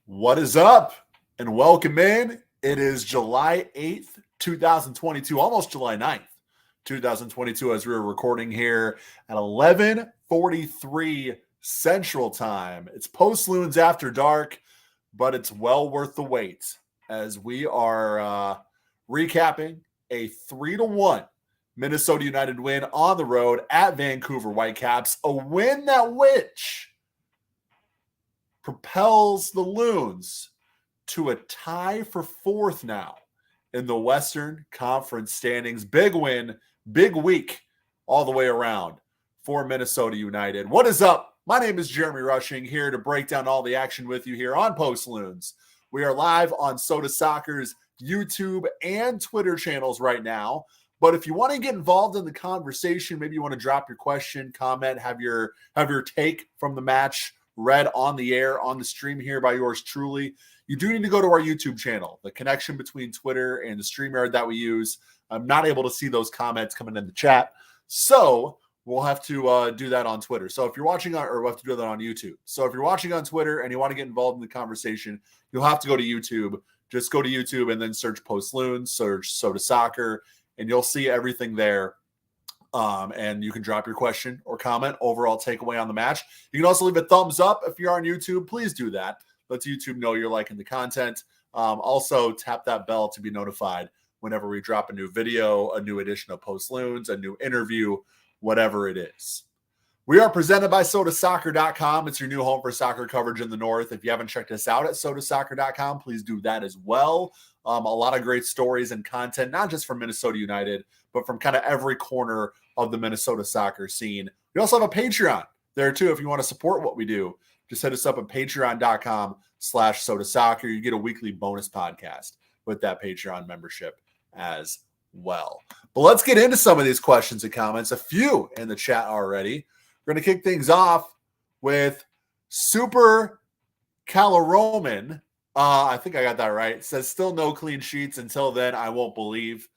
What is up? And welcome in. It is July 8th, 2022, almost July 9th, 2022, as we're recording here at 11:43 Central Time. It's post Loons after dark, but it's well worth the wait as we are recapping a 3-1 Minnesota United win on the road at Vancouver Whitecaps, a win that which propels the Loons to a tie for fourth now in the Western Conference standings. Big win, big week all the way around for Minnesota United. What is up? My name is Jeremy Rushing, here to break down all the action with you here on Post Loons. We are live on Sota Soccer's YouTube and Twitter channels right now. But if you want to get involved in the conversation, maybe you want to drop your question, comment, have your take from the match read on the air, on the stream here by yours truly, you do need to go to our YouTube channel. The connection between Twitter and the StreamYard that we use, I'm not able to see those comments coming in the chat. So we'll have to do that on Twitter. So if you're watching on, or we'll have to do that on YouTube. So if you're watching on Twitter and you want to get involved in the conversation, you'll have to go to YouTube. Just go to YouTube and then search Post Loons, search Sota Soccer, and you'll see everything there. And you can drop your question or comment, overall takeaway on the match. You can also leave a thumbs up if you're on YouTube. Please do that. Let YouTube know you're liking the content. Also, tap that bell to be notified whenever we drop a new video, a new edition of Post Loons, a new interview, whatever it is. We are presented by SotaSoccer.com. It's your new home for soccer coverage in the North. If you haven't checked us out at SotaSoccer.com, please do that as well. A lot of great stories and content, not just from Minnesota United, but from kind of every corner of the Minnesota soccer scene. We also have a Patreon there too. If you want to support what we do, just hit us up at patreon.com/Sota Soccer. You get a weekly bonus podcast with that Patreon membership as well. But let's get into some of these questions and comments. A few in the chat already. We're going to kick things off with Super Calaroman. I think I got that right. It says still no clean sheets. Until then, I won't believe.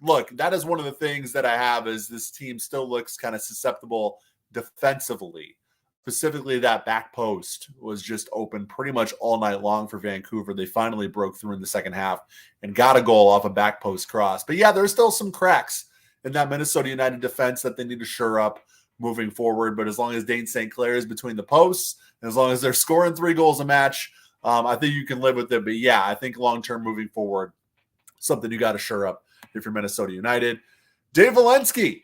Look, that is one of the things that I have is this team still looks kind of susceptible defensively. Specifically, that back post was just open pretty much all night long for Vancouver. They finally broke through in the second half and got a goal off a back post cross. But yeah, there's still some cracks in that Minnesota United defense that they need to shore up moving forward. But as long as Dane St. Clair is between the posts, and as long as they're scoring 3 goals a match, I think you can live with it. But yeah, I think long-term moving forward, something you got to shore up if you're Minnesota United. Dave Valensky.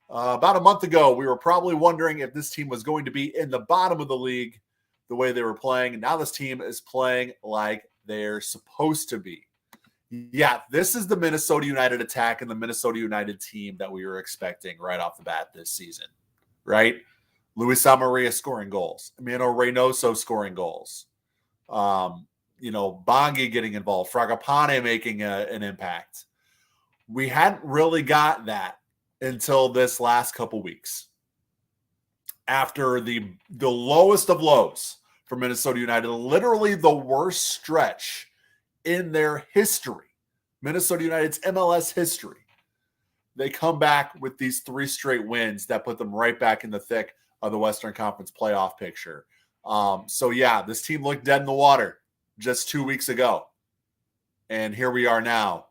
About a month ago, we were probably wondering if this team was going to be in the bottom of the league the way they were playing. And now this team is playing like they're supposed to be. Yeah, this is the Minnesota United attack and the Minnesota United team that we were expecting right off the bat this season, right? Luis Samaria scoring goals. Emmanuel Reynoso scoring goals. Bongi getting involved. Fragapane making an impact. We hadn't really got that until this last couple weeks. After the lowest of lows for Minnesota United, literally the worst stretch in their history, Minnesota United's MLS history, they come back with these 3 straight wins that put them right back in the thick of the Western Conference playoff picture. So yeah, this team looked dead in the water just 2 weeks ago. And here we are now.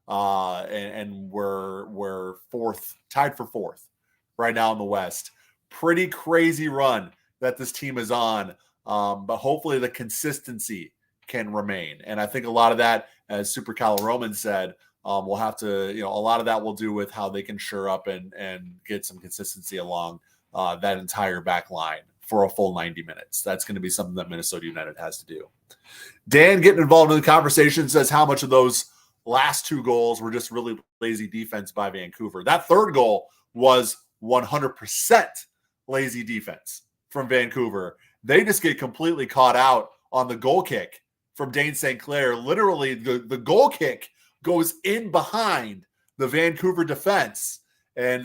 And we're fourth, tied for fourth right now in the West. Pretty crazy run that this team is on. But hopefully the consistency can remain. And I think a lot of that, as Super Calaroman said, we'll have to, a lot of that will do with how they can shore up and get some consistency along that entire back line for a full 90 minutes. That's going to be something that Minnesota United has to do. Dan getting involved in the conversation says how much of those last 2 goals were just really lazy defense by Vancouver. That third goal was 100% lazy defense from Vancouver. They just get completely caught out on the goal kick from Dane St. Clair. Literally, the goal kick goes in behind the Vancouver defense, and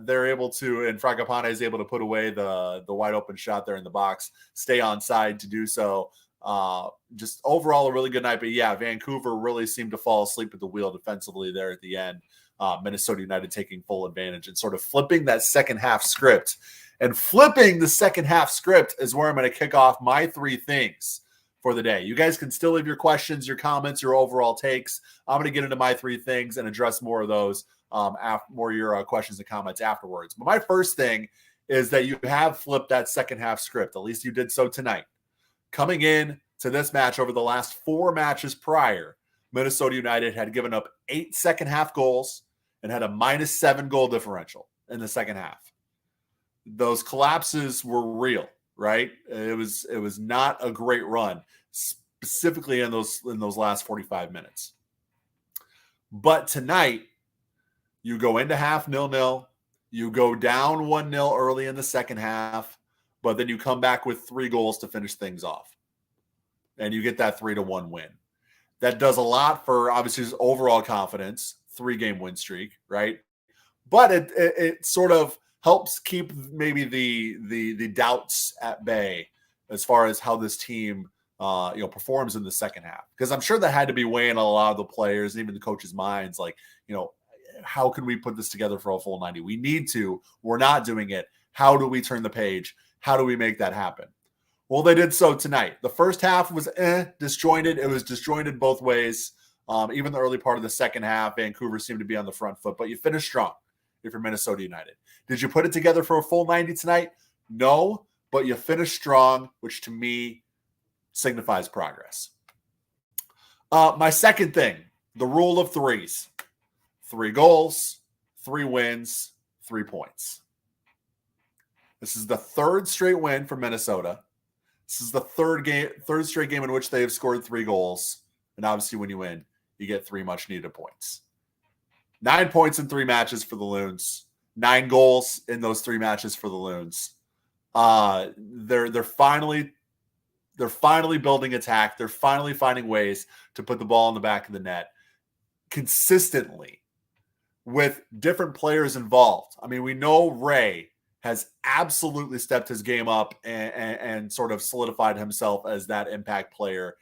they're able to, and Fragapane is able to put away the wide open shot there in the box, stay on side to do so. Just overall a really good night. But yeah, Vancouver really seemed to fall asleep at the wheel defensively there at the end. Minnesota United taking full advantage and sort of flipping that second half script. And flipping the second half script is where I'm going to kick off my 3 things for the day. You guys can still leave your questions, your comments, your overall takes. I'm going to get into my 3 things and address more of those, more of your questions and comments afterwards. But my first thing is that you have flipped that second half script. At least you did so tonight. Coming in to this match over the last 4 matches prior, Minnesota United had given up 8 second half goals and had a -7 goal differential in the second half. Those collapses were real, right? It was not a great run, specifically in those last 45 minutes. But tonight, you go into half 0-0, you go down 1-0 early in the second half, but then you come back with 3 goals to finish things off. And you get that 3-1 win. That does a lot for, obviously, his overall confidence, 3-game win streak, right? But it sort of helps keep maybe the doubts at bay as far as how this team performs in the second half. Because I'm sure that had to be weighing a lot of the players and even the coaches' minds, like, how can we put this together for a full 90? We need to. We're not doing it. How do we turn the page? How do we make that happen? Well, they did so tonight. The first half was disjointed. It was disjointed both ways. Even the early part of the second half, Vancouver seemed to be on the front foot, but you finished strong if you're Minnesota United. Did you put it together for a full 90 tonight? No, but you finished strong, which to me signifies progress. My second thing, the rule of 3s. 3 goals, 3 wins, 3 points. This is the 3rd straight win for Minnesota. This is the third straight game in which they have scored 3 goals. And obviously when you win, you get 3 much needed points. 9 points in 3 matches for the Loons. 9 goals in those 3 matches for the Loons. They're finally building attack. They're finally finding ways to put the ball in the back of the net consistently with different players involved. I mean, we know Ray has absolutely stepped his game up and sort of solidified himself as that impact player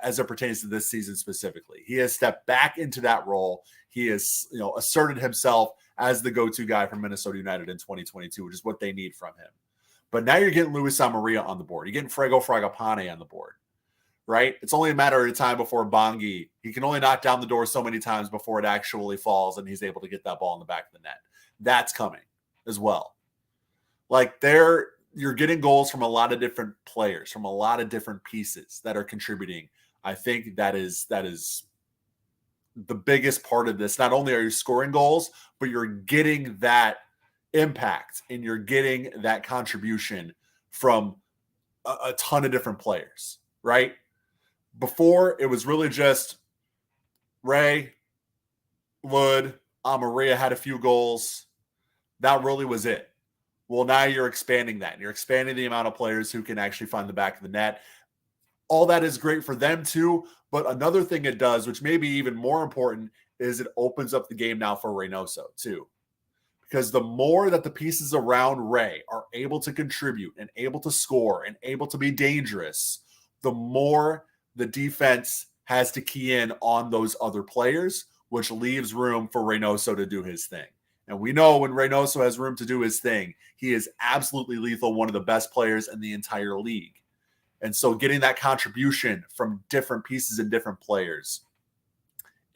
as it pertains to this season specifically. He has stepped back into that role. He has, asserted himself as the go-to guy for Minnesota United in 2022, which is what they need from him. But now you're getting Luis Amarilla on the board. You're getting Frego Fragapane on the board, right? It's only a matter of time before Bongi. He can only knock down the door so many times before it actually falls and he's able to get that ball in the back of the net. That's coming as well. Like you're getting goals from a lot of different players, from a lot of different pieces that are contributing. I think that is the biggest part of this. Not only are you scoring goals, but you're getting that impact and you're getting that contribution from a ton of different players, right? Before, it was really just Ray, Lud, Amarilla had a few goals. That really was it. Well, now you're expanding that. You're expanding the amount of players who can actually find the back of the net. All that is great for them too, but another thing it does, which may be even more important, is it opens up the game now for Reynoso too. Because the more that the pieces around Ray are able to contribute and able to score and able to be dangerous, the more the defense has to key in on those other players, which leaves room for Reynoso to do his thing. And we know when Reynoso has room to do his thing, he is absolutely lethal, one of the best players in the entire league. And so getting that contribution from different pieces and different players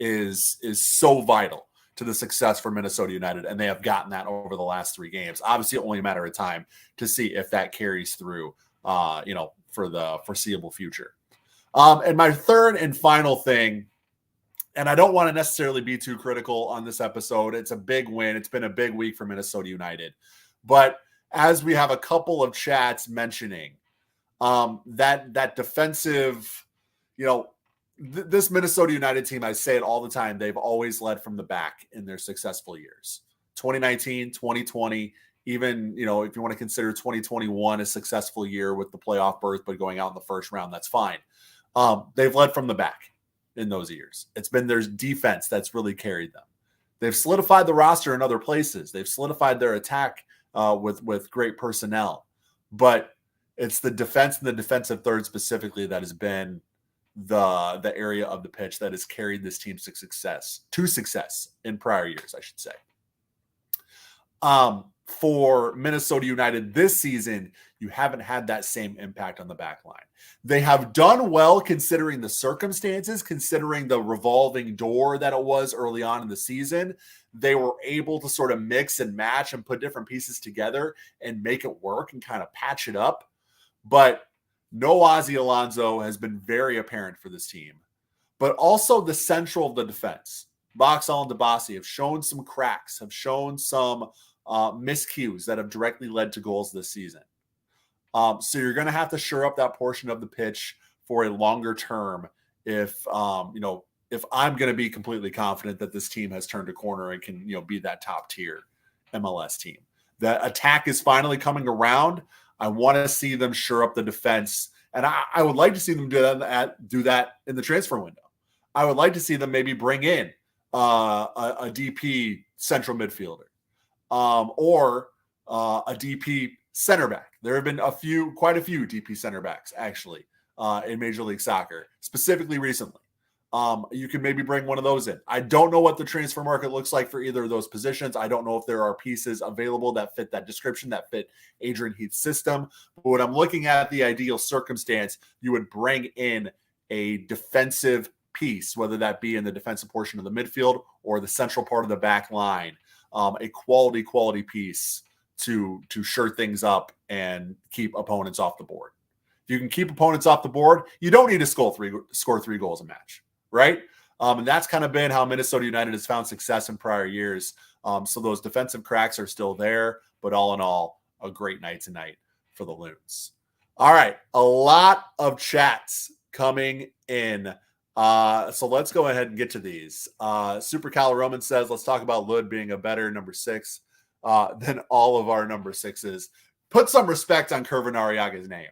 is so vital to the success for Minnesota United. And they have gotten that over the last 3 games. Obviously, only a matter of time to see if that carries through, for the foreseeable future. And my third and final thing, and I don't want to necessarily be too critical on this episode. It's a big win. It's been a big week for Minnesota United. But as we have a couple of chats mentioning that defensive, this Minnesota United team, I say it all the time, they've always led from the back in their successful years. 2019, 2020, even, if you want to consider 2021 a successful year with the playoff berth, but going out in the first round, that's fine. They've led from the back in those years. It's been their defense that's really carried them. They've solidified the roster in other places. They've solidified their attack with great personnel. But it's the defense and the defensive third specifically that has been the area of the pitch that has carried this team to success in prior years, I should say. for Minnesota United this season, you haven't had that same impact on the back line. They have done well considering the circumstances, considering the revolving door that it was early on in the season. They were able to sort of mix and match and put different pieces together and make it work and kind of patch it up. But no Ozzy Alonso has been very apparent for this team. But also the central of the defense, Boxall and Debasi, have shown some cracks, have shown some miscues that have directly led to goals this season. So you're going to have to shore up that portion of the pitch for a longer term if I'm going to be completely confident that this team has turned a corner and can be that top tier MLS team. The attack is finally coming around. I want to see them shore up the defense, and I would like to see them do that in the transfer window. I would like to see them maybe bring in a DP central midfielder or a DP center back. There have been quite a few DP center backs actually in Major League Soccer, specifically recently. You can maybe bring one of those in. I don't know what the transfer market looks like for either of those positions. I don't know if there are pieces available that fit that description, that fit Adrian Heath's system. But when I'm looking at the ideal circumstance, you would bring in a defensive piece, whether that be in the defensive portion of the midfield or the central part of the back line, a quality piece to shore things up and keep opponents off the board. If you can keep opponents off the board, you don't need to score three goals a match. Right? And that's kind of been how Minnesota United has found success in prior years. So those defensive cracks are still there, but all in all, a great night tonight for the Loons. All right, a lot of chats coming in. So let's go ahead and get to these. Super Cal Roman says, let's talk about Lud being a better number 6 than all of our number 6s. Put some respect on Kervin Arriaga's name,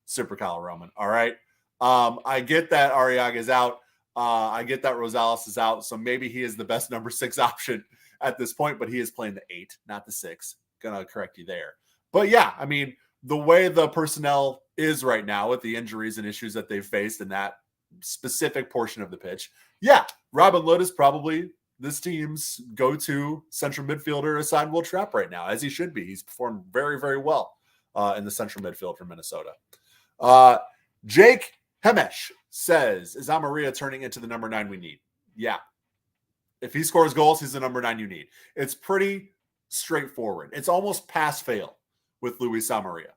Super Cal Roman. All right. I get that Arriaga's out. I get that Rosales is out, so maybe he is the best number 6 option at this point, but he is playing the 8, not the 6. Gonna correct you there. But yeah, I mean, the way the personnel is right now with the injuries and issues that they've faced in that specific portion of the pitch, yeah, Robin Lod is probably this team's go-to central midfielder aside Will Trapp right now, as he should be. He's performed very, very well in the central midfield for Minnesota. Jake Hemesh says, is Amaria turning into the number 9 we need? Yeah. If he scores goals, he's the number 9 you need. It's pretty straightforward. It's almost pass-fail with Luis Amaria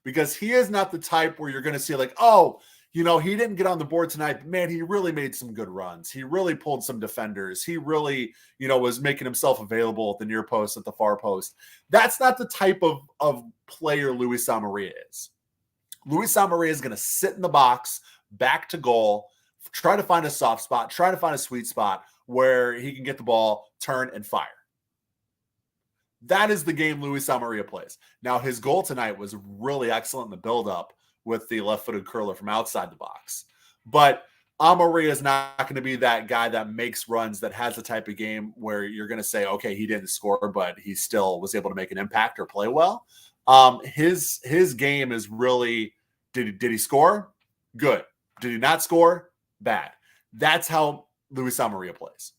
because he is not the type where you're going to see like, oh, he didn't get on the board tonight, but man, he really made some good runs. He really pulled some defenders. He really, was making himself available at the near post, at the far post. That's not the type of player Luis Amaria is. Luis Amaria is going to sit in the box, back to goal, try to find a soft spot, try to find a sweet spot where he can get the ball, turn, and fire. That is the game Luis Amaria plays. Now, his goal tonight was really excellent in the build-up with the left-footed curler from outside the box. But Amaria is not going to be that guy that makes runs, that has the type of game where you're going to say, okay, he didn't score, but he still was able to make an impact or play well. His game is really, did he score? Good. Did he not score? Bad. That's how Luis Amaria plays,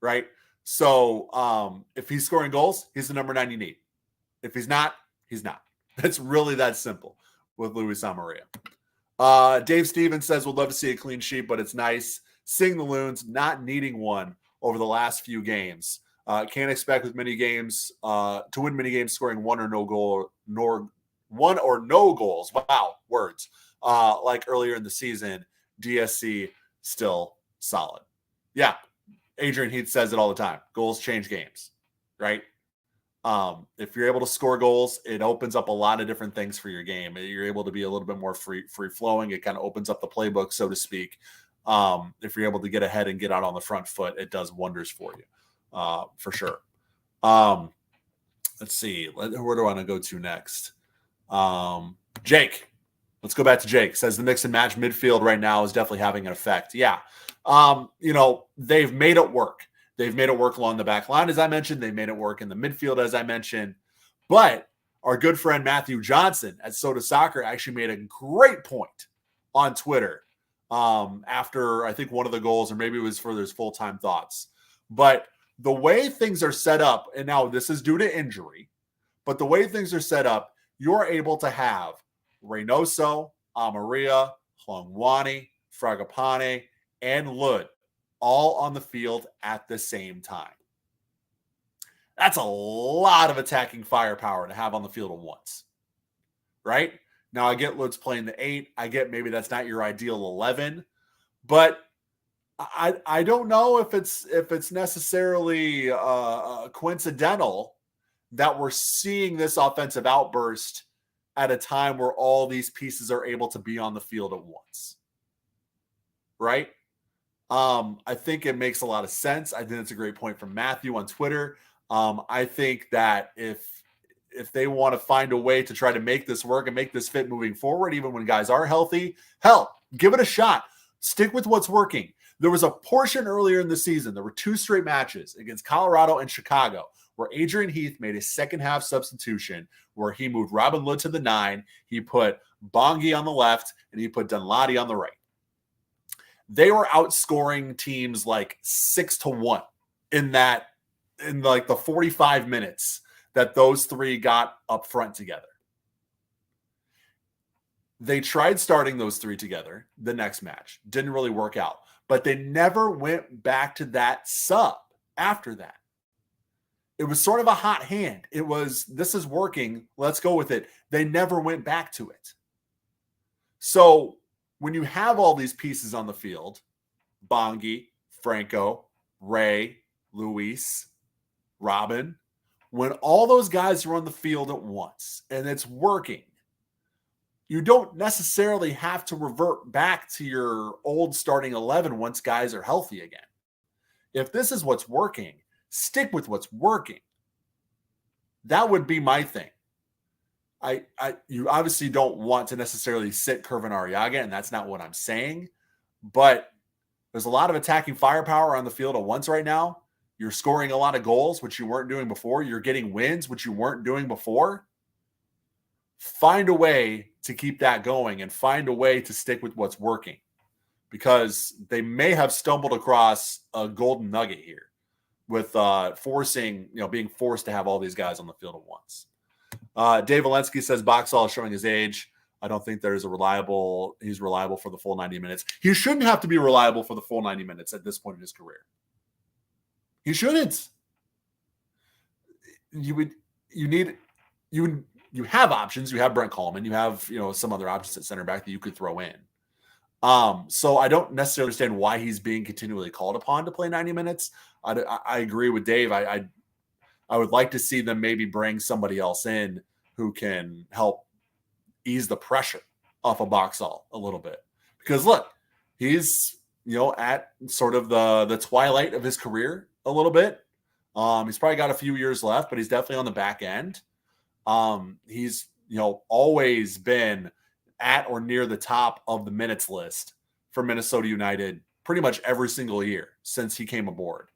right? So if he's scoring goals, he's the number 9 you need. If he's not, he's not. That's really that simple with Luis Amaria. Dave Stevens says, would love to see a clean sheet, but it's nice seeing the Loons not needing one over the last few games. Can't expect with many games to win many games scoring one or no goals. Wow, words. Like earlier in the season, DSC still solid. Yeah, Adrian Heath says it all the time. Goals change games, right? If you're able to score goals, it opens up a lot of different things for your game. You're able to be a little bit more free flowing. It kind of opens up the playbook, so to speak. If you're able to get ahead and get out on the front foot, it does wonders for you, for sure. Let's see. Where do I want to go to next? Jake. Let's go back to Jake. Says the mix and match midfield right now is definitely having an effect. Yeah. They've made it work. They've made it work along the back line, as I mentioned. They made it work in the midfield, as I mentioned. But our good friend Matthew Johnson at Sota Soccer actually made a great point on Twitter after, I think, one of the goals, or maybe it was for his full-time thoughts. But the way things are set up, and now this is due to injury, But the way things are set up, you're able to have Reynoso, Amaria, Hlongwani, Fragapane, and Lud all on the field at the same time. That's a lot of attacking firepower to have on the field at once, right? Now, I get Lud's playing the 8. I get maybe that's not your ideal 11, but I don't know if it's necessarily coincidental that we're seeing this offensive outburst at a time where all these pieces are able to be on the field at once, right? I think it makes a lot of sense. I think it's a great point from Matthew on Twitter. I think that if they want to find a way to try to make this work and make this fit moving forward, even when guys are healthy, hell, give it a shot. Stick with what's working. There was a portion earlier in the season, there were 2 straight matches against Colorado and Chicago where Adrian Heath made a second half substitution where he moved Robin Lod to the 9, he put Bongi on the left, and he put Dunladi on the right. They were outscoring teams like 6-1 in like the 45 minutes that those 3 got up front together. They tried starting those 3 together the next match. Didn't really work out. But they never went back to that sub after that. It was sort of a hot hand. It was, this is working. Let's go with it. They never went back to it. So when you have all these pieces on the field, Bongi, Franco, Ray, Luis, Robin, when all those guys are on the field at once and it's working, you don't necessarily have to revert back to your old starting 11 once guys are healthy again. If this is what's working, stick with what's working. That would be my thing. You obviously don't want to necessarily sit Kervin Arriaga, and that's not what I'm saying. But there's a lot of attacking firepower on the field at once right now. You're scoring a lot of goals, which you weren't doing before. You're getting wins, which you weren't doing before. Find a way to keep that going and find a way to stick with what's working, because they may have stumbled across a golden nugget here with being forced to have all these guys on the field at once. Dave Valensky says Boxall is showing his age. I don't think he's reliable for the full 90 minutes. He shouldn't have to be reliable for the full 90 minutes at this point in his career. He shouldn't. You have options. You have Brent Coleman. You have, some other options at center back that you could throw in. So I don't necessarily understand why he's being continually called upon to play 90 minutes. I agree with Dave. I would like to see them maybe bring somebody else in who can help ease the pressure off of Boxall a little bit. Because look, he's, at sort of the twilight of his career a little bit. He's probably got a few years left, but he's definitely on the back end. He's, always been at or near the top of the minutes list for Minnesota United pretty much every single year since he came aboard.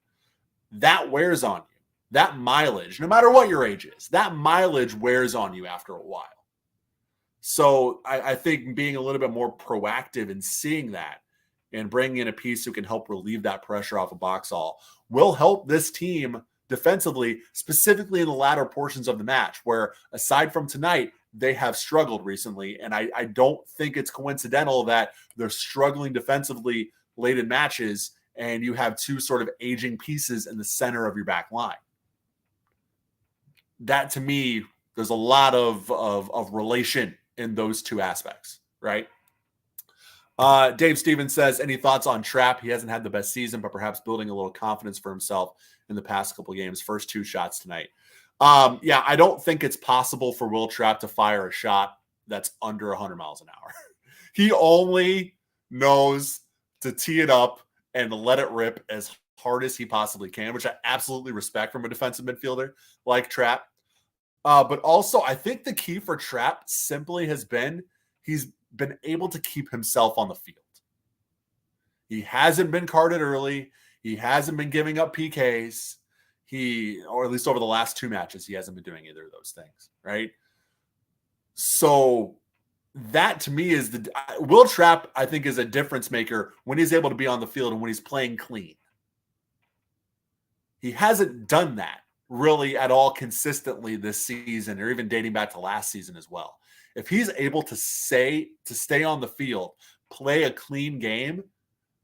That wears on you. That mileage, no matter what your age is, that mileage wears on you after a while. So I think being a little bit more proactive in seeing that and bringing in a piece who can help relieve that pressure off of Boxall will help this team defensively, specifically in the latter portions of the match, where aside from tonight, they have struggled recently. And I don't think it's coincidental that they're struggling defensively late in matches and you have 2 sort of aging pieces in the center of your back line. That, to me, there's a lot of relation in those 2 aspects, right? Dave Stevens says, any thoughts on Trapp? He hasn't had the best season, but perhaps building a little confidence for himself in the past couple of games. First 2 shots tonight. Yeah, I don't think it's possible for Will Trapp to fire a shot that's under 100 miles an hour. He only knows to tee it up and let it rip as hard as he possibly can, which I absolutely respect from a defensive midfielder like Trapp. But also, I think the key for Trapp simply has been he's been able to keep himself on the field. He hasn't been carded early. He hasn't been giving up PKs. Or at least over the last 2 matches, he hasn't been doing either of those things, right? So that to me is Will Trapp, I think, is a difference maker when he's able to be on the field and when he's playing clean. He hasn't done that really at all consistently this season, or even dating back to last season as well. If he's able to stay on the field, play a clean game,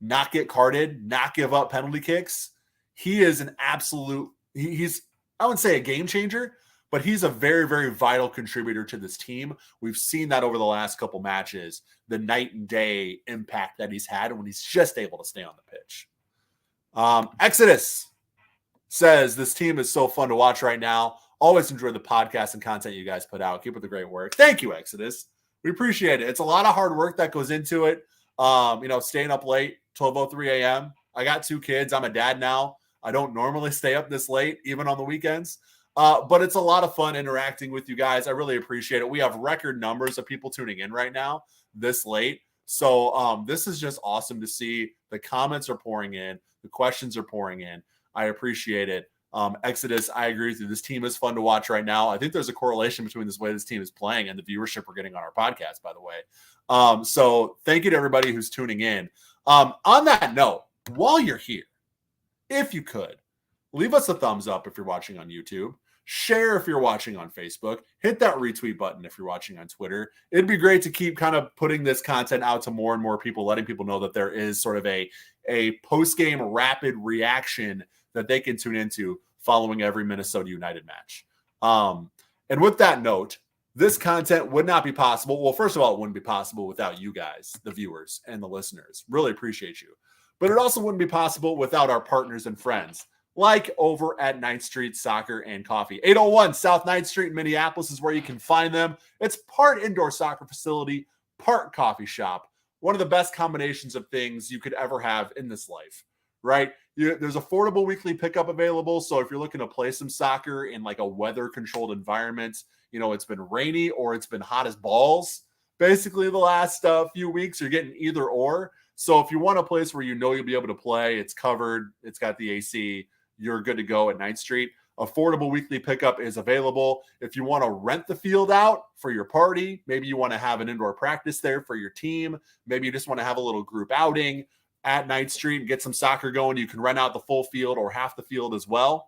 not get carded, not give up penalty kicks, he is an absolute, he's, I wouldn't say a game changer, but he's a very, very vital contributor to this team. We've seen that over the last couple matches, the night and day impact that he's had when he's just able to stay on the pitch. Exodus says, this team is so fun to watch right now. Always enjoy the podcast and content you guys put out. Keep up the great work. Thank you, Exodus. We appreciate it. It's a lot of hard work that goes into it. Staying up late, 12:03 a.m. I got 2 kids. I'm a dad now. I don't normally stay up this late, even on the weekends. But it's a lot of fun interacting with you guys. I really appreciate it. We have record numbers of people tuning in right now this late. So this is just awesome to see. The comments are pouring in. The questions are pouring in. I appreciate it. Exodus, I agree with you. This team is fun to watch right now. I think there's a correlation between this way this team is playing and the viewership we're getting on our podcast, by the way. So thank you to everybody who's tuning in. On that note, while you're here, if you could, leave us a thumbs up if you're watching on YouTube. Share if you're watching on Facebook. Hit that retweet button if you're watching on Twitter. It'd be great to keep kind of putting this content out to more and more people, letting people know that there is sort of a post-game rapid reaction that they can tune into following every Minnesota United match. And with that note, this content would not be possible. Well, first of all, it wouldn't be possible without you guys, the viewers and the listeners. Really appreciate you. But it also wouldn't be possible without our partners and friends, like over at 9th Street Soccer and Coffee. 801 South 9th Street in Minneapolis is where you can find them. It's part indoor soccer facility, part coffee shop. One of the best combinations of things you could ever have in this life, right? There's affordable weekly pickup available. So if you're looking to play some soccer in like a weather-controlled environment, it's been rainy or it's been hot as balls, basically the last few weeks, you're getting either or. So if you want a place where you'll be able to play, it's covered, it's got the AC, you're good to go at 9th Street. Affordable weekly pickup is available. If you want to rent the field out for your party, maybe you want to have an indoor practice there for your team, maybe you just want to have a little group outing at 9th Street and get some soccer going, you can rent out the full field or half the field as well.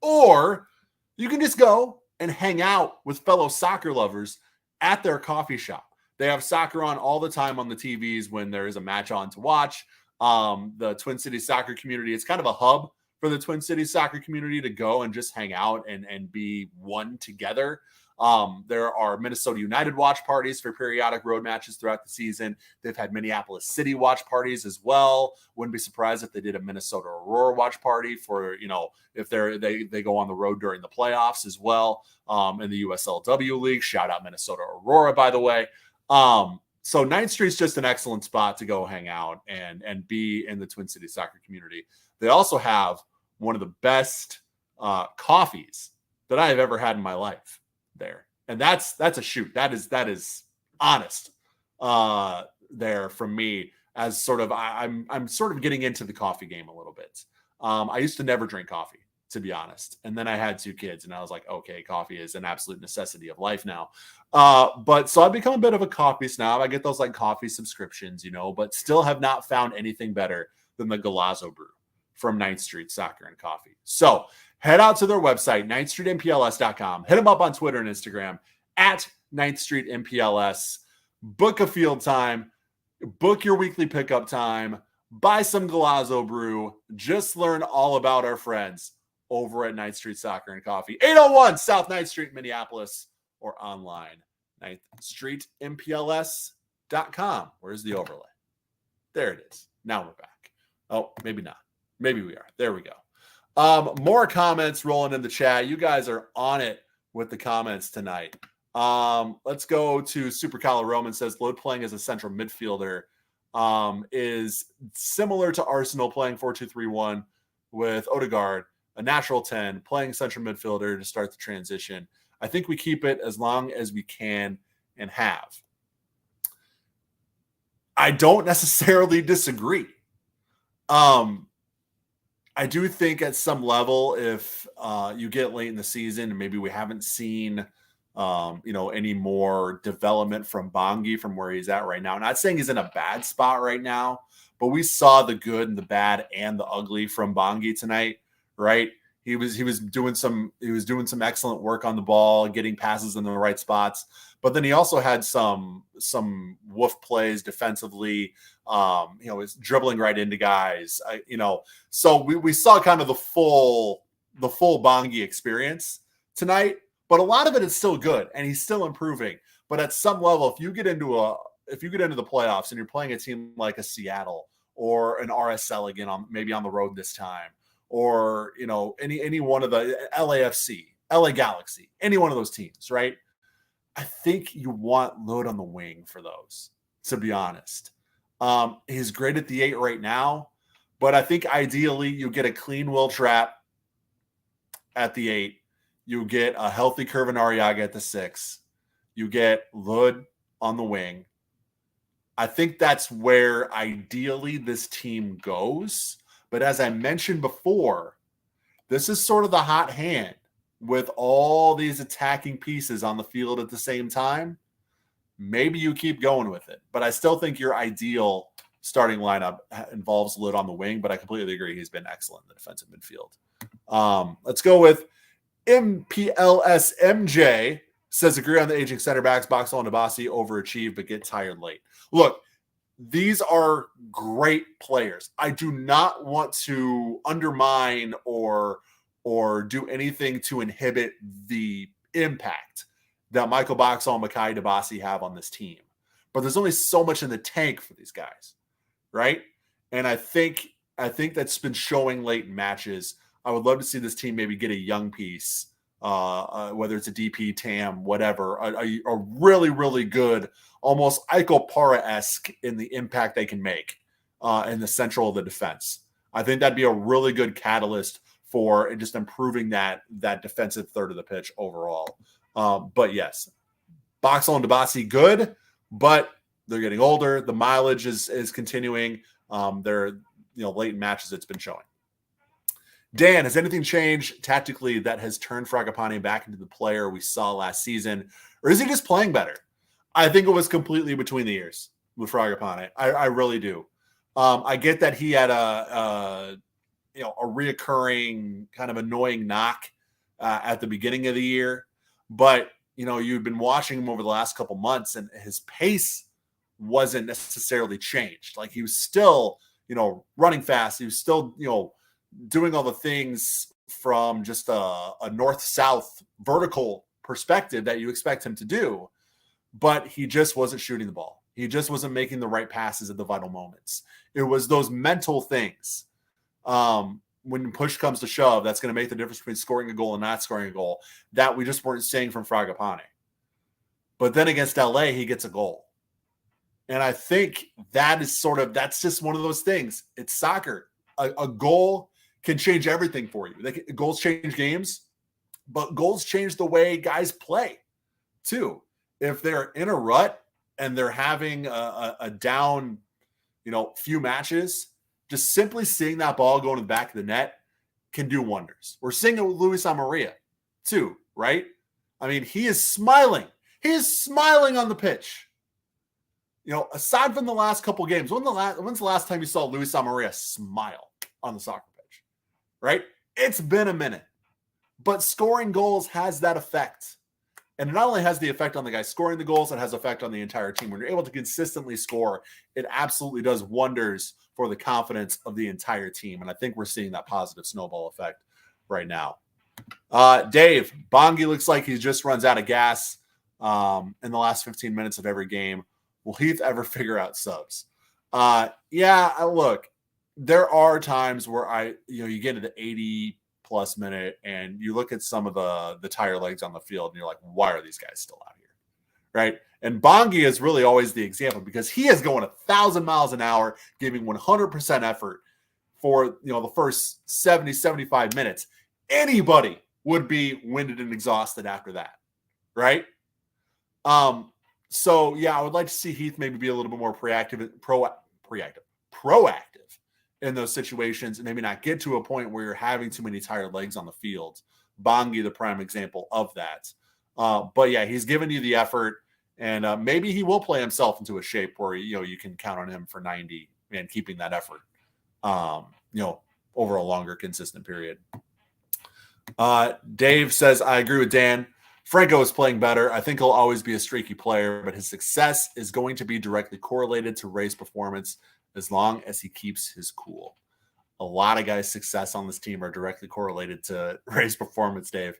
Or you can just go and hang out with fellow soccer lovers at their coffee shop. They have soccer on all the time on the TVs when there is a match on to watch. The Twin Cities soccer community, it's kind of a hub for the Twin Cities soccer community to go and just hang out and be one together. There are Minnesota United watch parties for periodic road matches throughout the season. They've had Minneapolis City watch parties as well. Wouldn't be surprised if they did a Minnesota Aurora watch party for, if they go on the road during the playoffs as well. In the USLW League, shout out Minnesota Aurora, by the way. So 9th Street's just an excellent spot to go hang out and be in the Twin Cities soccer community. They also have one of the best coffees that I have ever had in my life there. And that's a shoot. That is honest there from me, as sort of, I'm sort of getting into the coffee game a little bit. I used to never drink coffee, to be honest. And then I had 2 kids and I was like, okay, coffee is an absolute necessity of life now. But so I've become a bit of a coffee snob. I get those like coffee subscriptions, but still have not found anything better than the Golazo brew from 9th Street Soccer and Coffee. So head out to their website, 9thstreetmpls.com. Hit them up on Twitter and Instagram at 9th Street MPLS. Book a field time, book your weekly pickup time, buy some Golazo brew. Just learn all about our friends over at 9th Street Soccer and Coffee. 801 South 9th Street, Minneapolis, or online, 9thstreetmpls.com. Where's the overlay? There it is. Now we're back. Oh, maybe not. Maybe we are. There we go. More comments rolling in the chat. You guys are on it with the comments tonight. Let's go to Super Kyle Roman says, Load playing as a central midfielder is similar to Arsenal playing 4-2-3-1 with Odegaard, a natural 10, playing central midfielder to start the transition. I think we keep it as long as we can and have. I don't necessarily disagree. I do think at some level, if you get late in the season and maybe we haven't seen, any more development from Bongi from where he's at right now. Not saying he's in a bad spot right now, but we saw the good and the bad and the ugly from Bongi tonight, right? He was doing some excellent work on the ball, getting passes in the right spots. But then he also had some woof plays defensively. Was dribbling right into guys. So we saw kind of the full Bongi experience tonight. But a lot of it is still good, and he's still improving. But at some level, if you get into the playoffs and you're playing a team like a Seattle or an RSL again, maybe on the road this time, or any one of the LAFC, LA Galaxy, any one of those teams, right? I think you want Load on the wing for those, to be honest. He's great at the 8 right now, but I think ideally you get a clean Will Trapp at the 8. You get a healthy Kervin Arriaga at the 6. You get Lod on the wing. I think that's where ideally this team goes. But as I mentioned before, this is sort of the hot hand with all these attacking pieces on the field at the same time. Maybe you keep going with it. But I still think your ideal starting lineup involves Lod on the wing, but I completely agree. He's been excellent in the defensive midfield. Let's go with MPLSMJ. Says agree on the aging center backs. Boxall and Abassi overachieve, but get tired late. Look, these are great players. I do not want to undermine or do anything to inhibit the impact that Michael Boxall and Makai Dabasi have on this team. But there's only so much in the tank for these guys, right? And I think that's been showing late in matches. I would love to see this team maybe get a young piece, whether it's a DP, TAM, whatever, a really, really good, almost Eichel Para-esque in the impact they can make in the central of the defense. I think that'd be a really good catalyst for just improving that defensive third of the pitch overall. But yes, Boxall and Dabasi good, but they're getting older. The mileage is continuing. They're late in matches it's been showing. Dan, has anything changed tactically that has turned Fragapane back into the player we saw last season? Or is he just playing better? I think it was completely between the ears with Fragapane. I really do. I get that he had a reoccurring kind of annoying knock at the beginning of the year. But, you've been watching him over the last couple months, and his pace wasn't necessarily changed. Like, he was still, running fast. He was still, doing all the things from just a north-south vertical perspective that you expect him to do, but he just wasn't shooting the ball. He just wasn't making the right passes at the vital moments. It was those mental things. When push comes to shove, that's going to make the difference between scoring a goal and not scoring a goal, that we just weren't seeing from Fragapane. But then against LA, he gets a goal. And I think that's just one of those things. It's soccer. A goal can change everything for you. Goals change games, but goals change the way guys play too. If they're in a rut and they're having a down, few matches, just simply seeing that ball go to the back of the net can do wonders. We're seeing it with Luis Amarilla too, right? I mean, he is smiling. He is smiling on the pitch. Aside from the last couple games, when's the last time you saw Luis Amarilla smile on the soccer pitch, right? It's been a minute. But scoring goals has that effect. And it not only has the effect on the guy scoring the goals, it has effect on the entire team. When you're able to consistently score, it absolutely does wonders for the confidence of the entire team. And I think we're seeing that positive snowball effect right now. Dave, Bongi looks like he just runs out of gas in the last 15 minutes of every game. Will Heath ever figure out subs? Look, there are times where you get into the 80-plus minute and you look at some of the tire legs on the field and you're like, why are these guys still out here? Right? And Bongi is really always the example because he is going 1,000 miles an hour, giving 100% effort for the first 70, 75 minutes. Anybody would be winded and exhausted after that, right? So yeah, I would like to see Heath maybe be a little bit more proactive in those situations, and maybe not get to a point where you're having too many tired legs on the field. Bongi, the prime example of that. But yeah, he's given you the effort, and maybe he will play himself into a shape where you can count on him for 90 and keeping that effort, over a longer, consistent period. Dave says, I agree with Dan. Franco is playing better. I think he'll always be a streaky player, but his success is going to be directly correlated to Ray's performance as long as he keeps his cool. A lot of guys' success on this team are directly correlated to Ray's performance, Dave.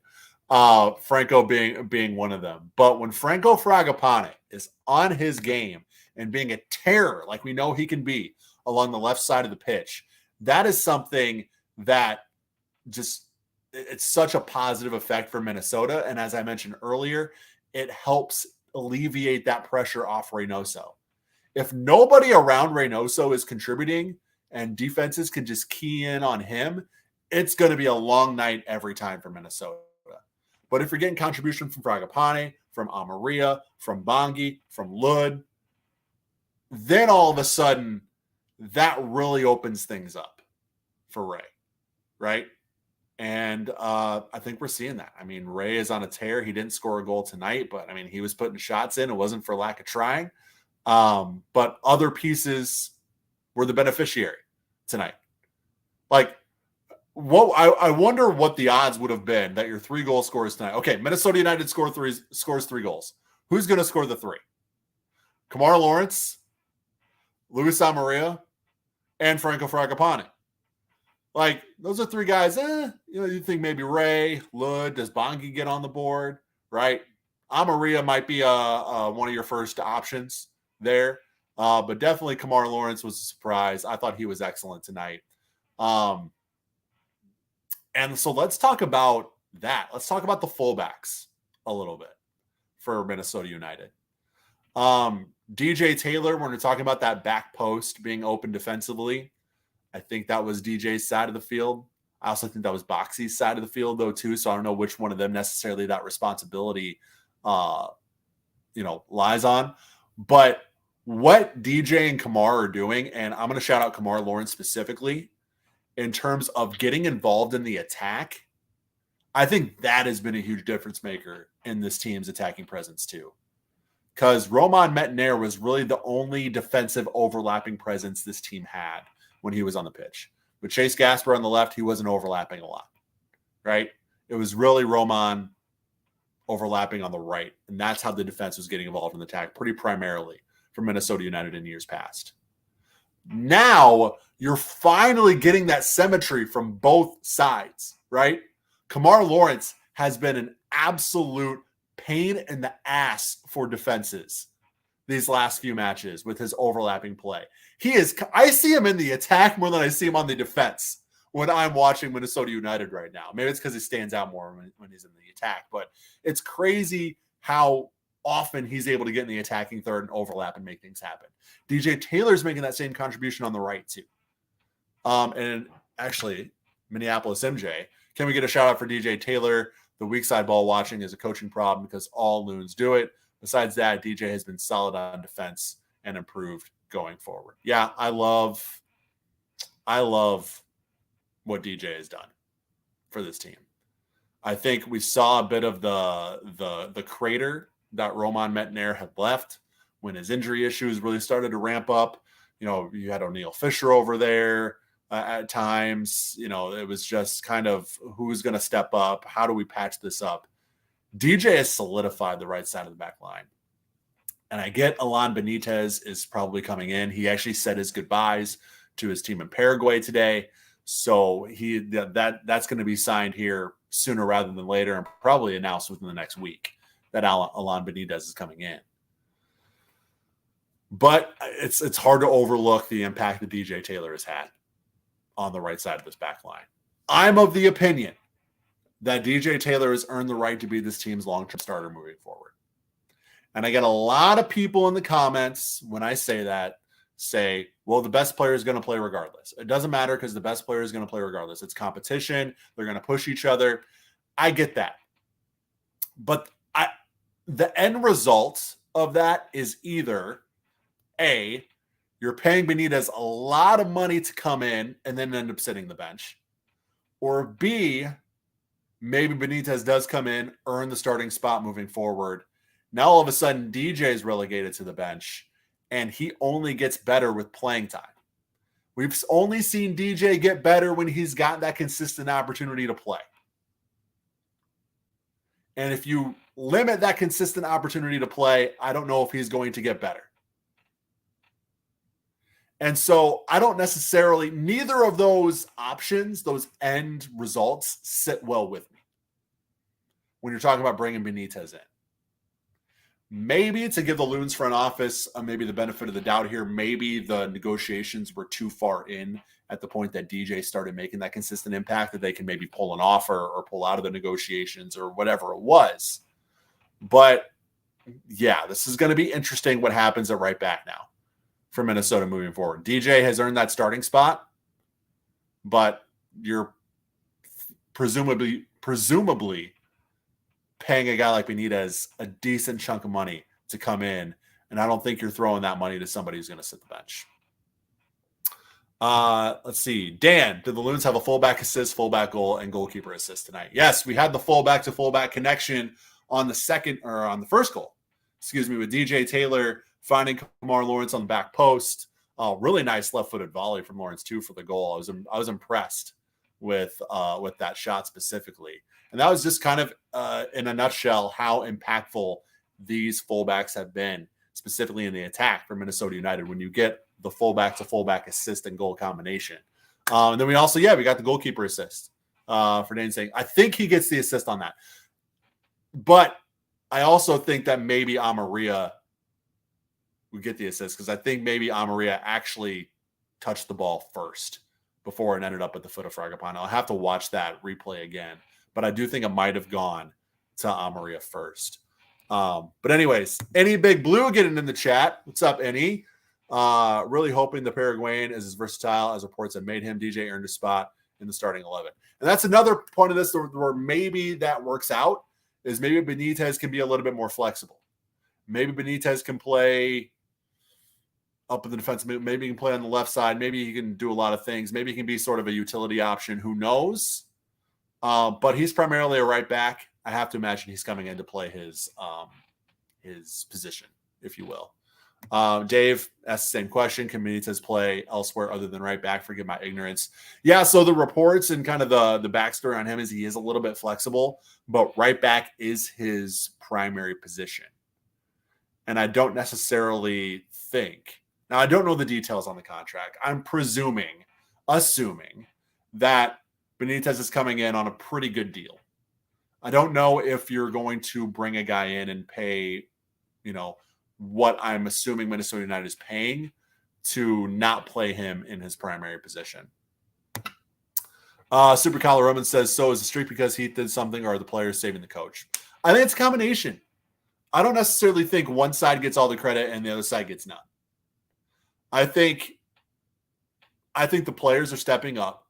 Franco being one of them. But when Franco Fragapane is on his game and being a terror like we know he can be along the left side of the pitch, that is something that just it's such a positive effect for Minnesota. And as I mentioned earlier, it helps alleviate that pressure off Reynoso. If nobody around Reynoso is contributing and defenses can just key in on him, it's going to be a long night every time for Minnesota. But if you're getting contribution from Fragapane, from Amaria, from Bongi, from Lud, then all of a sudden that really opens things up for Ray, right? And I think we're seeing that. I mean, Ray is on a tear. He didn't score a goal tonight, but I mean, he was putting shots in. It wasn't for lack of trying. But other pieces were the beneficiary tonight. Like, what I wonder what the odds would have been that your 3 goal scorers tonight. Okay, Minnesota United scores 3 goals. Who's going to score the 3? Kamar Lawrence, Luis Amaria, and Franco Fragapane. Like, those are 3 guys, you think maybe Ray, Lud, does Bongi get on the board, right? Amaria might be one of your first options there. But definitely Kamar Lawrence was a surprise. I thought he was excellent tonight. And so let's talk about that. Let's talk about the fullbacks a little bit for Minnesota United. DJ Taylor, when we're talking about that back post being open defensively, I think that was DJ's side of the field. I also think that was Boxy's side of the field, though, too. So I don't know which one of them necessarily that responsibility, lies on. But what DJ and Kamar are doing, and I'm going to shout out Kamar Lawrence specifically, in terms of getting involved in the attack, I think that has been a huge difference maker in this team's attacking presence, too. Because Roman Metner was really the only defensive overlapping presence this team had when he was on the pitch. With Chase Gasper on the left, he wasn't overlapping a lot, right? It was really Roman overlapping on the right, and that's how the defense was getting involved in the attack pretty primarily for Minnesota United in years past. Now, you're finally getting that symmetry from both sides, right? Kamar Lawrence has been an absolute pain in the ass for defenses these last few matches with his overlapping play. I see him in the attack more than I see him on the defense when I'm watching Minnesota United right now. Maybe it's because he stands out more when he's in the attack, but it's crazy how often he's able to get in the attacking third and overlap and make things happen. DJ Taylor's making that same contribution on the right too. And actually, Minneapolis MJ, can we get a shout out for DJ Taylor? The weak side ball watching is a coaching problem because all Loons do it. Besides that, DJ has been solid on defense and improved going forward. Yeah, I love what DJ has done for this team. I think we saw a bit of the crater that Roman Metner had left when his injury issues really started to ramp up. You had O'Neal Fisher over there at times. It was just kind of who's going to step up? How do we patch this up? DJ has solidified the right side of the back line. And I get Alan Benitez is probably coming in. He actually said his goodbyes to his team in Paraguay today. So that's going to be signed here sooner rather than later and probably announced within the next week that Alan Benitez is coming in. But it's hard to overlook the impact that DJ Taylor has had on the right side of this back line. I'm of the opinion that DJ Taylor has earned the right to be this team's long-term starter moving forward. And I get a lot of people in the comments when I say that say, well, the best player is going to play regardless. It doesn't matter because the best player is going to play regardless. It's competition. They're going to push each other. I get that. But the end result of that is either A, you're paying Benitez a lot of money to come in and then end up sitting the bench, or B, maybe Benitez does come in, earn the starting spot moving forward. Now all of a sudden DJ is relegated to the bench and he only gets better with playing time. We've only seen DJ get better when he's got that consistent opportunity to play. And if you limit that consistent opportunity to play, I don't know if he's going to get better. And so I don't necessarily, neither of those options, those end results sit well with me when you're talking about bringing Benitez in. Maybe to give the Loons front office maybe the benefit of the doubt here, maybe the negotiations were too far in at the point that DJ started making that consistent impact, that they can maybe pull an offer or pull out of the negotiations or whatever it was. But yeah, this is going to be interesting what happens at right back now for Minnesota moving forward. DJ has earned that starting spot, but you're presumably paying a guy like Benitez a decent chunk of money to come in, and I don't think you're throwing that money to somebody who's going to sit the bench. Let's see. Dan, did the Loons have a fullback assist, fullback goal, and goalkeeper assist tonight? Yes, we had the fullback to fullback connection on the first goal. With DJ Taylor finding Kamar Lawrence on the back post. Really nice left-footed volley from Lawrence too for the goal. I was impressed with that shot specifically. And that was just kind of, in a nutshell, how impactful these fullbacks have been, specifically in the attack for Minnesota United, when you get the fullback to fullback assist and goal combination. And then we got the goalkeeper assist for Dane saying, I think he gets the assist on that. But I also think that maybe Amaria would get the assist, because I think maybe Amaria actually touched the ball first before it ended up at the foot of Fragapane. I'll have to watch that replay again, but I do think it might have gone to Amaria first. But anyways, Any Big Blue getting in the chat. What's up, Any? Really hoping the Paraguayan is as versatile as reports have made him. DJ earned a spot in the starting 11. And that's another point of this where maybe that works out, is maybe Benitez can be a little bit more flexible. Maybe Benitez can play up in the defense. Maybe he can play on the left side. Maybe he can do a lot of things. Maybe he can be sort of a utility option. Who knows? But he's primarily a right back. I have to imagine he's coming in to play his position, if you will. Dave asked the same question. Can Benitez play elsewhere other than right back? Forgive my ignorance. Yeah, so the reports and kind of the backstory on him is he is a little bit flexible, but right back is his primary position. And I don't necessarily think, now I don't know the details on the contract. I'm assuming that Benitez is coming in on a pretty good deal. I don't know if you're going to bring a guy in and pay, what I'm assuming Minnesota United is paying to not play him in his primary position. Super Kyler Roman says, so is the streak because Heath did something, or are the players saving the coach? I think it's a combination. I don't necessarily think one side gets all the credit and the other side gets none. I think the players are stepping up.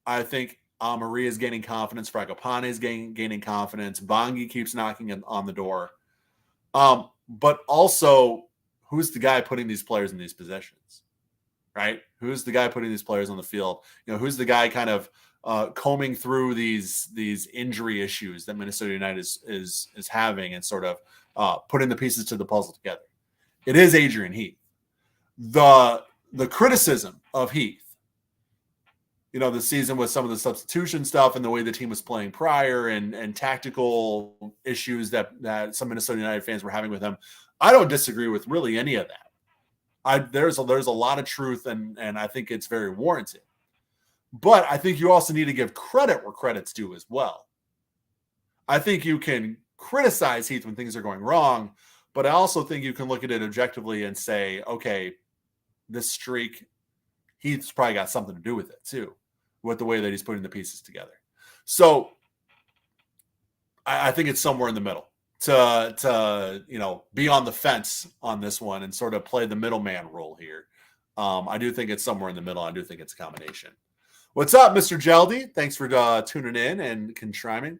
I think Maria is gaining confidence. Fragapane is gaining confidence. Bongi keeps knocking on the door. But also, who's the guy putting these players in these positions, right? Who's the guy putting these players on the field? Who's the guy kind of combing through these injury issues that Minnesota United is having and sort of putting the pieces to the puzzle together? It is Adrian Heath. The criticism of Heath, this season with some of the substitution stuff and the way the team was playing prior and tactical issues that some Minnesota United fans were having with him, I don't disagree with really any of that. There's a lot of truth, and I think it's very warranted. But I think you also need to give credit where credit's due as well. I think you can criticize Heath when things are going wrong, but I also think you can look at it objectively and say, okay, this streak, Heath's probably got something to do with it too, with the way that he's putting the pieces together. So I think it's somewhere in the middle to be on the fence on this one and sort of play the middleman role here. I do think it's somewhere in the middle. I do think it's a combination. What's up, Mr. Geldy? Thanks for tuning in and contributing.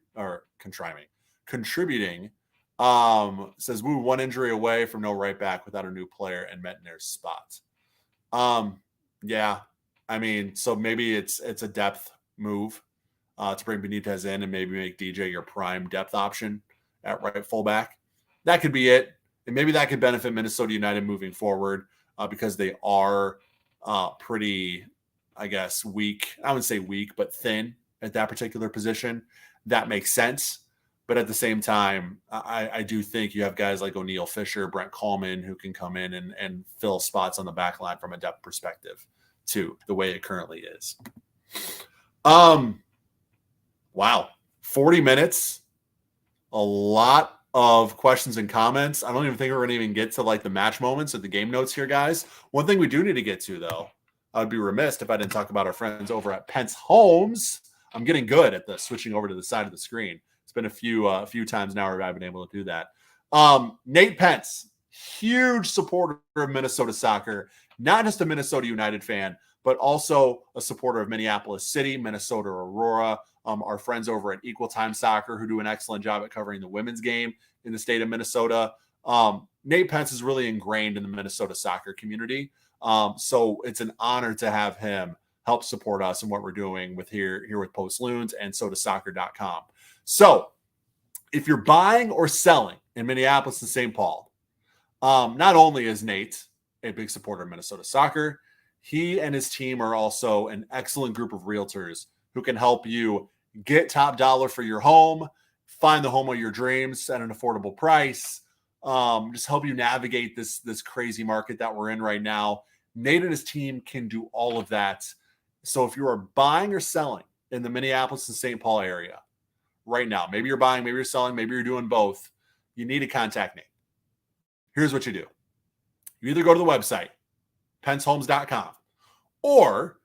Says we were one injury away from no right back without a new player and Metner's spot. Yeah, I mean, so maybe it's a depth move to bring Benitez in and maybe make DJ your prime depth option at right fullback. That could be it. And maybe that could benefit Minnesota United moving forward because they are pretty, I guess, weak. I wouldn't say weak, but thin at that particular position. That makes sense. But at the same time, I do think you have guys like O'Neal Fisher, Brent Coleman, who can come in and fill spots on the back line from a depth perspective, too, the way it currently is. Wow. 40 minutes. A lot of questions and comments. I don't even think we're going to even get to like the match moments or the game notes here, guys. One thing we do need to get to, though, I would be remiss if I didn't talk about our friends over at Pence Homes. I'm getting good at this, switching over to the side of the screen. It's been a few times now where I've been able to do that. Nate Pence, huge supporter of Minnesota soccer, not just a Minnesota United fan, but also a supporter of Minneapolis City, Minnesota Aurora, our friends over at Equal Time Soccer, who do an excellent job at covering the women's game in the state of Minnesota. Nate Pence is really ingrained in the Minnesota soccer community. So it's an honor to have him help support us in what we're doing with here with Post Loons and sotasoccer.com. So if you're buying or selling in Minneapolis and St. Paul, not only is Nate a big supporter of Minnesota soccer, he and his team are also an excellent group of realtors who can help you get top dollar for your home, find the home of your dreams at an affordable price, just help you navigate this crazy market that we're in right now. Nate and his team can do all of that. So if you are buying or selling in the Minneapolis and St. Paul area right now, maybe you're buying, maybe you're selling, maybe you're doing both, you need to contact Nate. Here's what you do. You either go to the website, pencehomes.com, or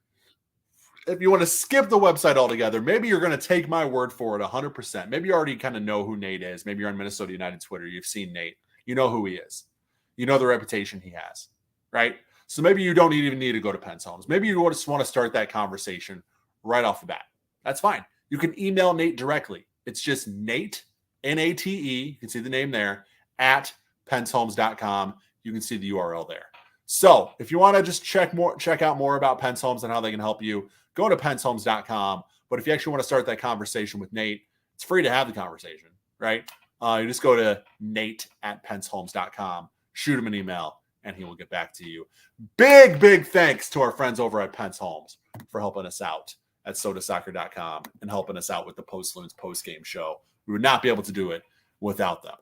if you want to skip the website altogether, maybe you're going to take my word for it 100%. Maybe you already kind of know who Nate is. Maybe you're on Minnesota United Twitter. You've seen Nate. You know who he is. You know the reputation he has, right? So maybe you don't even need to go to Pence Homes. Maybe you just want to start that conversation right off the bat. That's fine. You can email Nate directly. It's just Nate, N-A-T-E, you can see the name there, at pencehomes.com. You can see the URL there. So if you want to just check out more about Pence Homes and how they can help you, go to pencehomes.com. But if you actually want to start that conversation with Nate, it's free to have the conversation, right? You just go to Nate at pencehomes.com, shoot him an email, and he will get back to you. Big thanks to our friends over at Pence Homes for helping us out at sotasoccer.com and helping us out with the Post Loons post-game show. We would not be able to do it without them.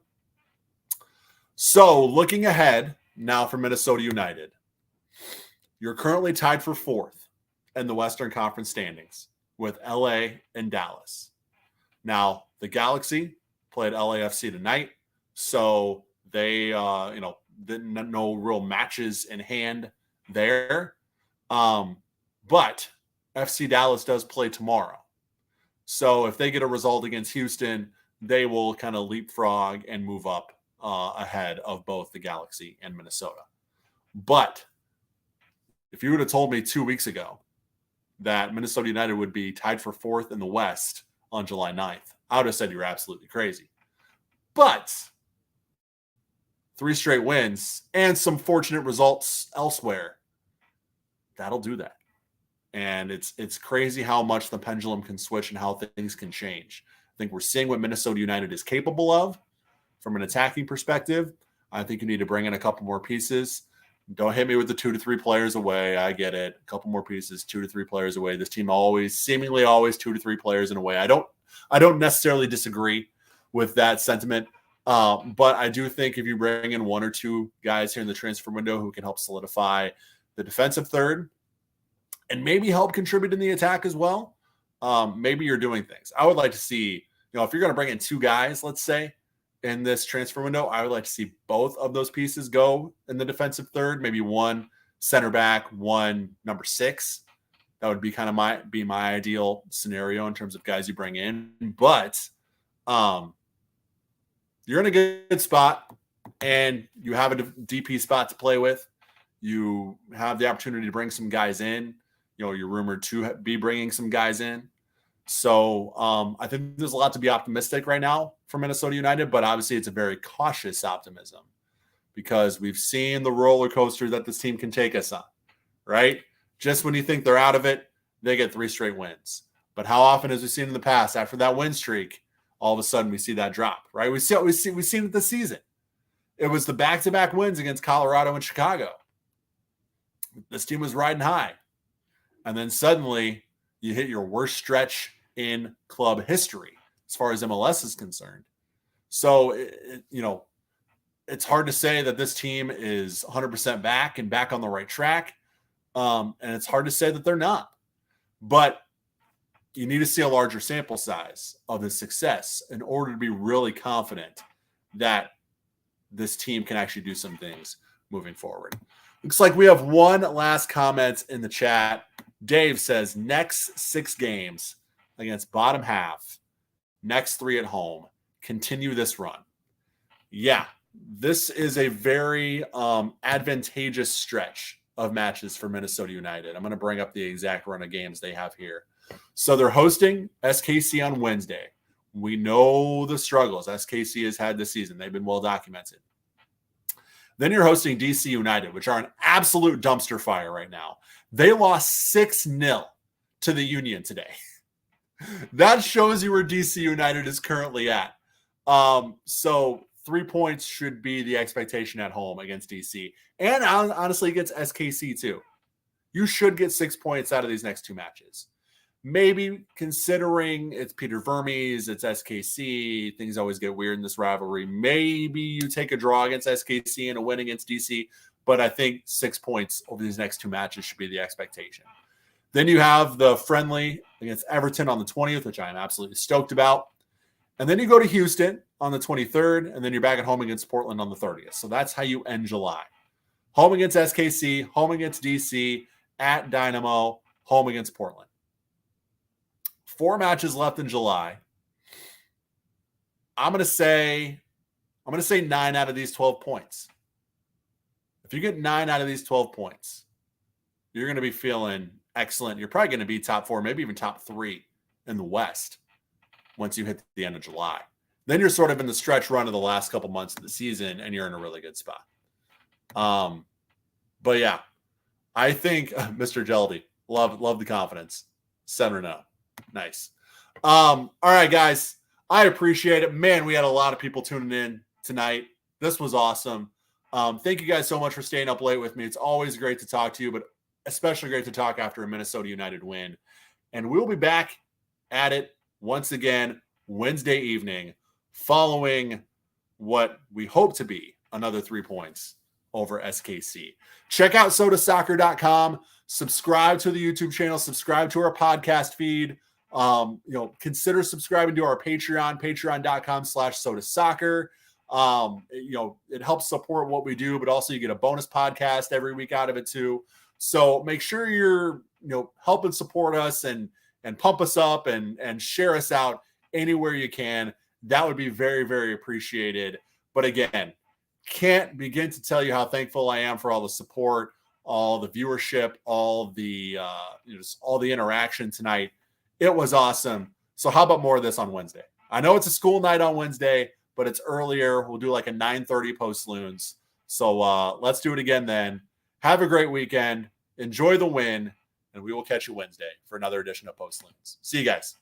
So looking ahead now for Minnesota United, you're currently tied for fourth in the Western Conference standings with LA and Dallas. Now, the Galaxy played LAFC tonight, so they, didn't no real matches in hand there. But FC Dallas does play tomorrow. So if they get a result against Houston, they will kind of leapfrog and move up ahead of both the Galaxy and Minnesota. But if you would have told me 2 weeks ago that Minnesota United would be tied for fourth in the West on July 9th, I would have said you're absolutely crazy. But 3 straight wins and some fortunate results elsewhere, that'll do that. And it's crazy how much the pendulum can switch and how things can change. I think we're seeing what Minnesota United is capable of from an attacking perspective. I think you need to bring in a couple more pieces. Don't hit me with the 2 to 3 players away. I get it. A couple more pieces, 2 to 3 players away. This team seemingly always 2 to 3 players in a way. I don't necessarily disagree with that sentiment. But I do think if you bring in 1 or 2 guys here in the transfer window who can help solidify the defensive third and maybe help contribute in the attack as well, maybe you're doing things. I would like to see, if you're going to bring in 2 guys, let's say, in this transfer window, I would like to see both of those pieces go in the defensive third, maybe 1 center back, 1 number 6. That would be kind of my ideal scenario in terms of guys you bring in. But you're in a good spot and you have a DP spot to play with. You have the opportunity to bring some guys in. You're rumored to be bringing some guys in. So I think there's a lot to be optimistic right now for Minnesota United, but obviously it's a very cautious optimism because we've seen the roller coaster that this team can take us on, right? Just when you think they're out of it, they get 3 straight wins. But how often, as we've seen in the past, after that win streak, all of a sudden we see that drop, right? We've seen it this season. It was the back-to-back wins against Colorado and Chicago. This team was riding high. And then suddenly you hit your worst stretch in club history as far as MLS is concerned. So, it's hard to say that this team is 100% back and back on the right track. And it's hard to say that they're not. But you need to see a larger sample size of the success in order to be really confident that this team can actually do some things moving forward. Looks like we have one last comment in the chat. Dave says, next 6 games against bottom half, next 3 at home, continue this run. Yeah, this is a very advantageous stretch of matches for Minnesota United. I'm going to bring up the exact run of games they have here. So they're hosting SKC on Wednesday. We know the struggles SKC has had this season. They've been well documented. Then you're hosting DC United, which are an absolute dumpster fire right now. They lost 6-0 to the Union today. That shows you where DC United is currently at. So 3 points should be the expectation at home against DC. And honestly, against SKC too. You should get 6 points out of these next 2 matches. Maybe considering it's Peter Vermes, it's SKC, things always get weird in this rivalry. Maybe you take a draw against SKC and a win against DC, but I think 6 points over these next 2 matches should be the expectation. Then you have the friendly against Everton on the 20th, which I am absolutely stoked about. And then you go to Houston on the 23rd, and then you're back at home against Portland on the 30th. So that's how you end July. Home against SKC, home against DC, at Dynamo, home against Portland. 4 matches left in July. I'm going to say 9 out of these 12 points. If you get 9 out of these 12 points, you're going to be feeling excellent. You're probably going to be top 4, maybe even top 3 in the West once you hit the end of July. Then you're sort of in the stretch run of the last couple months of the season, and you're in a really good spot. But yeah, I think Mr. Geldy, love the confidence. 7-0. Nice. All right, guys. I appreciate it. Man, we had a lot of people tuning in tonight. This was awesome. Thank you guys so much for staying up late with me. It's always great to talk to you, but especially great to talk after a Minnesota United win. And we'll be back at it once again Wednesday evening following what we hope to be another 3 points over SKC. Check out sotasoccer.com. Subscribe to the YouTube channel. Subscribe to our podcast feed. Consider subscribing to our Patreon, patreon.com/sotasoccer. It helps support what we do, but also you get a bonus podcast every week out of it too. So make sure you're, helping support us and pump us up and share us out anywhere you can. That would be very, very appreciated. But again, can't begin to tell you how thankful I am for all the support, all the viewership, all the all the interaction tonight. It was awesome. So how about more of this on Wednesday? I know it's a school night on Wednesday, but it's earlier. We'll do like a 9:30 post Loons. So let's do it again then. Have a great weekend. Enjoy the win, and we will catch you Wednesday for another edition of Post Loons. See you guys.